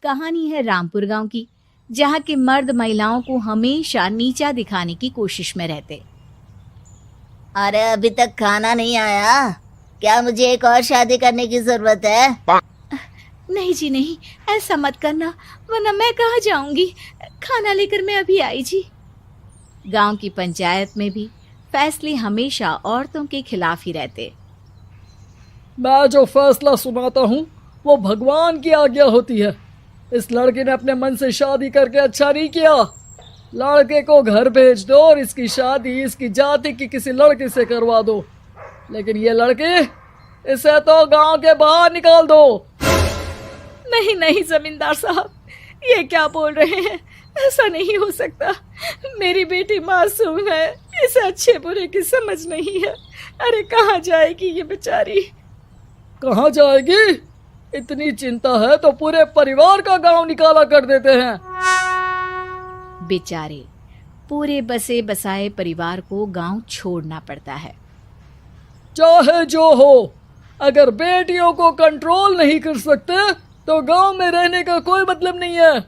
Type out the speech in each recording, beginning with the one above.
कहानी है रामपुर गांव की, जहां के मर्द महिलाओं को हमेशा नीचा दिखाने की कोशिश में रहते। अरे अभी तक खाना नहीं आया क्या? मुझे एक और शादी करने की जरूरत है। नहीं जी नहीं, ऐसा मत करना, वरना मैं कहाँ जाऊंगी। खाना लेकर मैं अभी आई जी। गांव की पंचायत में भी फैसले हमेशा औरतों के खिलाफ ही रहते। मैं जो फैसला सुनाता हूँ वो भगवान की आज्ञा होती है। इस लड़के ने अपने मन से शादी करके अच्छा नहीं किया। लड़के को घर भेज दो और इसकी शादी इसकी जाति की किसी लड़के से करवा दो। लेकिन ये लड़की, इसे तो गांव के बाहर निकाल दो। नहीं नहीं जमींदार साहब, ये क्या बोल रहे हैं? ऐसा नहीं हो सकता। मेरी बेटी मासूम है, इसे अच्छे बुरे की समझ नहीं है। अरे कहाँ जाएगी ये बेचारी? कहाँ जाएगी? इतनी चिंता है तो पूरे परिवार का गांव निकाला कर देते हैं। बेचारे पूरे बसे बसाए परिवार को गांव छोड़ना पड़ता है। चाहे जो हो, अगर बेटियों को कंट्रोल नहीं कर सकते तो गांव में रहने का कोई मतलब नहीं है।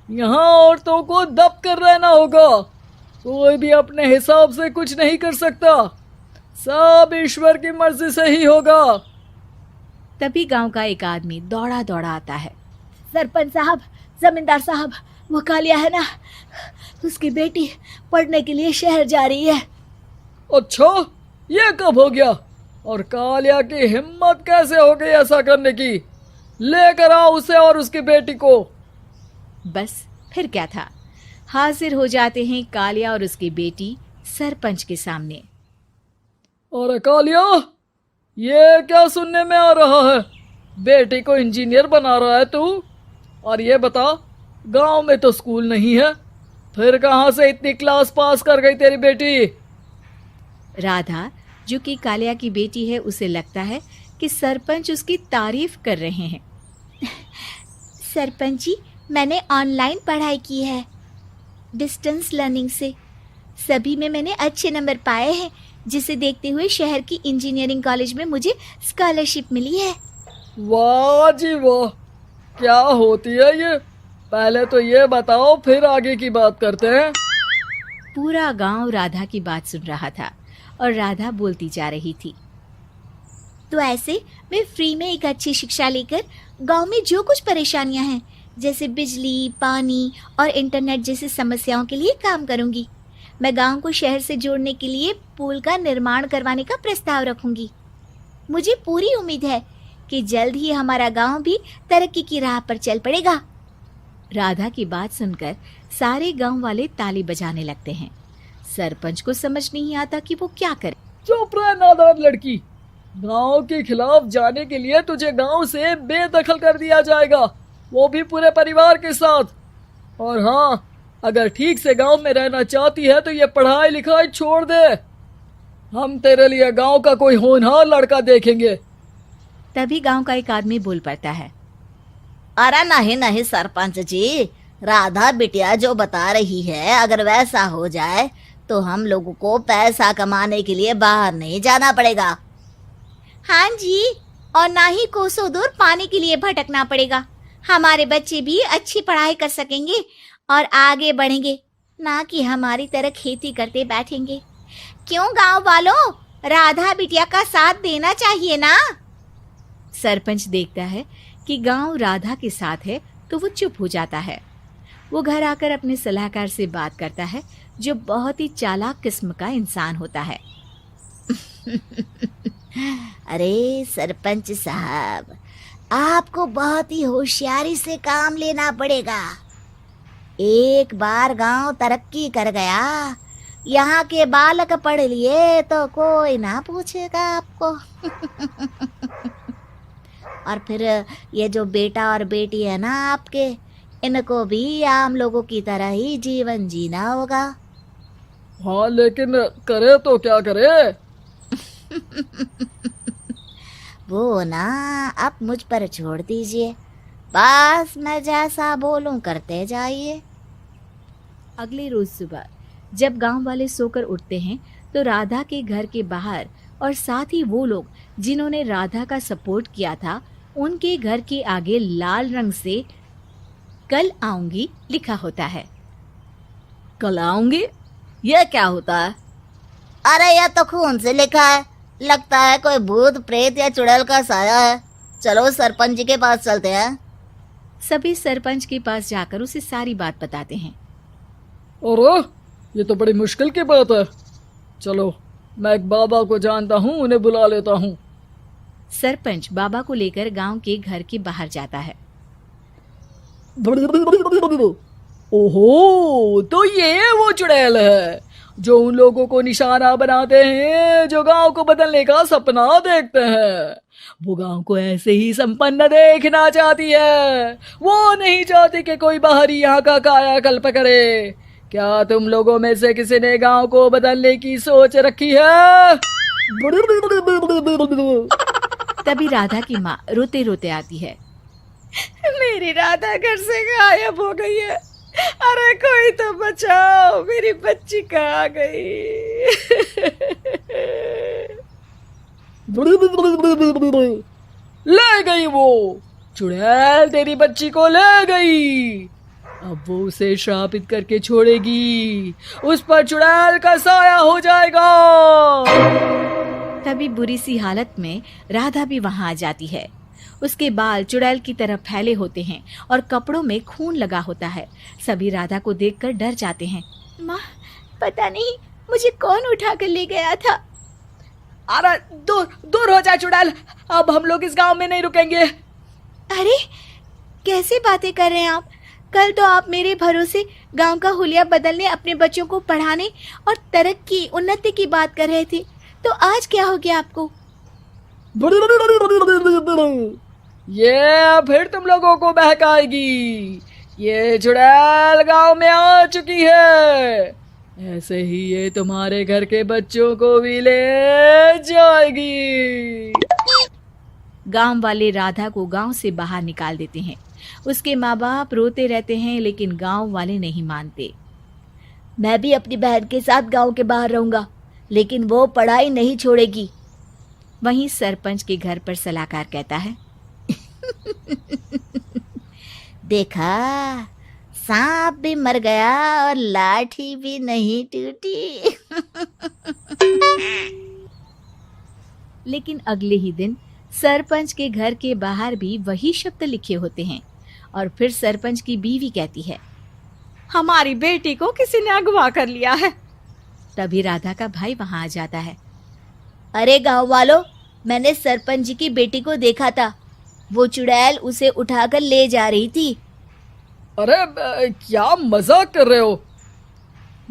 यहाँ औरतों को दब कर रहना होगा। कोई भी अपने हिसाब से कुछ नहीं कर सकता, सब ईश्वर की मर्जी से ही होगा। तभी गांव का एक आदमी दौड़ा दौड़ा आता है। सरपंच साहब, जमींदार साहब, वो कालिया है ना, उसकी बेटी पढ़ने के लिए शहर जा रही है। अच्छा, ये कब हो गया? और कालिया की हिम्मत कैसे हो गई ऐसा करने की? लेकर आओ उसे और उसकी बेटी को। बस फिर क्या था, हाजिर हो जाते हैं कालिया और उसकी बेटी सरपंच के सामने। अरे कालिया, ये क्या सुनने में आ रहा है? बेटी को इंजीनियर बना रहा है तू? और ये बता, गांव में तो स्कूल नहीं है, फिर कहां से इतनी क्लास पास कर गई तेरी बेटी? राधा, जो कि कालिया की बेटी है, उसे लगता है कि सरपंच उसकी तारीफ कर रहे हैं। सरपंच जी, मैंने ऑनलाइन पढ़ाई की है, डिस्टेंस लर्निंग से। सभी में मैंने अच्छे नंबर पाए हैं, जिसे देखते हुए शहर की इंजीनियरिंग कॉलेज में मुझे स्कॉलरशिप मिली है। वाह जी वाह, क्या होती है ये? पहले तो ये बताओ, फिर आगे की बात करते हैं। पूरा गांव राधा की बात सुन रहा था और राधा बोलती जा रही थी। तो ऐसे मैं फ्री में एक अच्छी शिक्षा लेकर गांव में जो कुछ परेशानियां हैं, जैसे बिजली, पानी और इंटरनेट जैसी समस्याओं के लिए काम करूंगी। मैं गांव को शहर से जोड़ने के लिए पुल का निर्माण करवाने का प्रस्ताव रखूंगी। मुझे पूरी उम्मीद है कि जल्द ही हमारा गांव भी तरक्की की राह पर चल पड़ेगा। राधा की बात सुनकर सारे गांव वाले ताली बजाने लगते हैं। सरपंच को समझ नहीं आता कि वो क्या करे। चुप रह नादान लड़की, गांव के खिलाफ जाने के लिए तुझे गांव से बेदखल कर दिया जाएगा, वो भी पूरे परिवार के साथ। और हाँ, अगर ठीक से गांव में रहना चाहती है तो ये पढ़ाई लिखाई छोड़ दे। हम तेरे लिए गांव का कोई होनहार लड़का देखेंगे। तभी गांव का एक आदमी बोल पड़ता है। अरे नहीं नहीं सरपंच जी, राधा बिटिया जो बता रही है, अगर वैसा हो जाए तो हम लोगों को पैसा कमाने के लिए बाहर नहीं जाना पड़ेगा। हाँ जी, और ना ही कोसों दूर पानी के लिए भटकना पड़ेगा। हमारे बच्चे भी अच्छी पढ़ाई कर सकेंगे और आगे बढ़ेंगे, ना कि हमारी तरह खेती करते बैठेंगे। क्यों गांव वालों, राधा बिटिया का साथ देना चाहिए ना। सरपंच देखता है कि गांव राधा के साथ है तो वो चुप हो जाता है। वो घर आकर अपने सलाहकार से बात करता है, जो बहुत ही चालाक किस्म का इंसान होता है। अरे सरपंच साहब, आपको बहुत ही होशियारी से काम लेना पड़ेगा। एक बार गांव तरक्की कर गया, यहाँ के बालक पढ़ लिए तो कोई ना पूछेगा आपको। और फिर ये जो बेटा और बेटी है ना आपके, इनको भी आम लोगों की तरह ही जीवन जीना होगा। हाँ, लेकिन करे तो क्या करे? वो ना आप मुझ पर छोड़ दीजिए, बस मैं जैसा बोलूं करते जाइए। अगले रोज सुबह जब गांव वाले सोकर उठते हैं तो राधा के घर के बाहर और साथ ही वो लोग जिन्होंने राधा का सपोर्ट किया था, उनके घर के आगे लाल रंग से कल आऊंगी लिखा होता है। कल आऊंगी, यह क्या होता है? अरे यह तो खून से लिखा है, लगता है कोई भूत प्रेत या चुड़ैल का साया है। चलो सरपंच जी के पास चलते हैं। सभी सरपंच के पास जाकर उसे सारी बात बताते हैं। अरे ये तो बड़ी मुश्किल की बात है। चलो मैं एक बाबा को जानता हूँ, उन्हें बुला लेता हूँ। सरपंच बाबा को लेकर गांव के घर के बाहर जाता है। ओहो, तो ये वो चुड़ैल है जो उन लोगों को निशाना बनाते हैं जो गांव को बदलने का सपना देखते हैं। वो गांव को ऐसे ही संपन्न देखना चाहती है, वो नहीं चाहती कि कोई बाहरी यहाँ का कायाकल्प करे। क्या तुम लोगों में से किसी ने गांव को बदलने की सोच रखी है? तभी राधा की माँ रोते रोते आती है। मेरी राधा घर से गायब हो गई है। अरे कोई तो बचाओ, मेरी बच्ची कहाँ गई? ले गई वो चुड़ैल, तेरी बच्ची को ले गई। अब वो उसे श्रापित करके छोड़ेगी, उस पर चुड़ैल का साया हो जाएगा। तभी बुरी सी हालत में राधा भी वहां आ जाती है। उसके बाल चुड़ैल की तरह फैले होते हैं और कपड़ों में खून लगा होता है। सभी राधा को देखकर डर जाते हैं। माँ, पता नहीं मुझे कौन उठा कर ले गया था। अरे दूर दूर हो जा चुड़ैल, अब हम लोग इस गांव में नहीं रुकेंगे। अरे कैसे बातें कर रहे हैं आप? कल तो आप मेरे भरोसे गांव का हुलिया बदलने, अपने बच्चों को पढ़ाने और तरक्की उन्नति की बात कर रहे थे, तो आज क्या हो गया आपको? ये फिर तुम लोगों को बहकाएगी। ये चुड़ैल गांव में आ चुकी है, ऐसे ही ये तुम्हारे घर के बच्चों को भी ले जाएगी। गांव वाले राधा को गांव से बाहर निकाल देते हैं। उसके माँ बाप रोते रहते हैं, लेकिन गांव वाले नहीं मानते। मैं भी अपनी बहन के साथ गांव के बाहर रहूंगा, लेकिन वो पढ़ाई नहीं छोड़ेगी। वहीं सरपंच के घर पर सलाहकार कहता है। देखा, सांप भी मर गया और लाठी भी नहीं टूटी। लेकिन अगले ही दिन सरपंच के घर के बाहर भी वही शब्द लिखे होते हैं। और फिर सरपंच की बीवी कहती है, हमारी बेटी को किसी ने अगवा कर लिया है। तभी राधा का भाई वहां आ जाता है। अरे गांव वालों, मैंने सरपंच जी की बेटी को देखा था। वो चुड़ैल उसे उठाकर ले जा रही थी। अरे क्या मजाक कर रहे हो?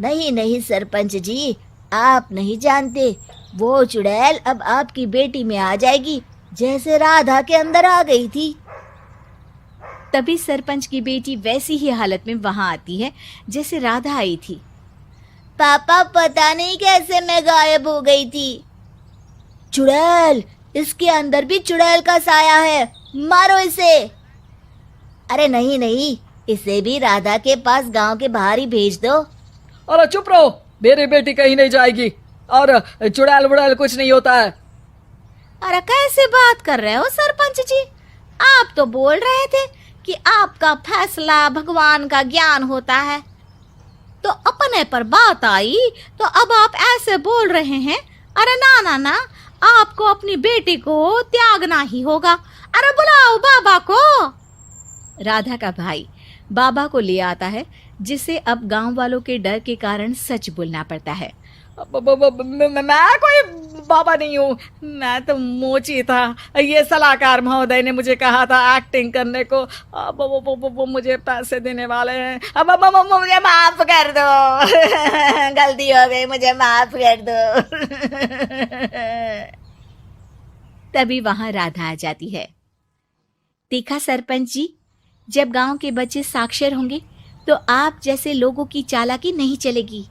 नहीं नहीं सरपंच जी, आप नहीं जानते। वो चुड़ैल अब आपकी बेटी में आ जाएगी, जैसे राधा के अंदर आ गई थी। तभी सरपंच की बेटी वैसी ही हालत में वहां आती है जैसे राधा आई थी। पापा, पता नहीं कैसे मैं गायब हो गई थी। चुड़ैल, इसके अंदर भी चुड़ैल का साया है, मारो इसे। अरे नहीं नहीं, इसे भी राधा के पास गांव के बाहर ही भेज दो। अरे चुप रहो, मेरी बेटी कहीं नहीं जाएगी और चुड़ैल वुड़ैल कुछ नहीं होता है। अरे कैसे बात कर रहे हो सरपंच जी? आप तो बोल रहे थे कि आपका फैसला भगवान का ज्ञान होता है, तो अपने पर बात आई तो अब आप ऐसे बोल रहे हैं। अरे ना ना ना, आपको अपनी बेटी को त्यागना ही होगा। अरे बुलाओ बाबा को। राधा का भाई बाबा को ले आता है, जिसे अब गांव वालों के डर के कारण सच बोलना पड़ता है। मैं कोई बाबा नहीं हूँ, मैं तो मोची था। ये सलाहकार महोदय ने मुझे कहा था एक्टिंग करने को। अब वो मुझे पैसे देने वाले हैं। अब मुझे माफ कर दो। गलती हो गई, मुझे माफ कर दो। तभी वहां राधा आ जाती है। देखा सरपंच जी, जब गांव के बच्चे साक्षर होंगे तो आप जैसे लोगों की चालाकी नहीं चलेगी।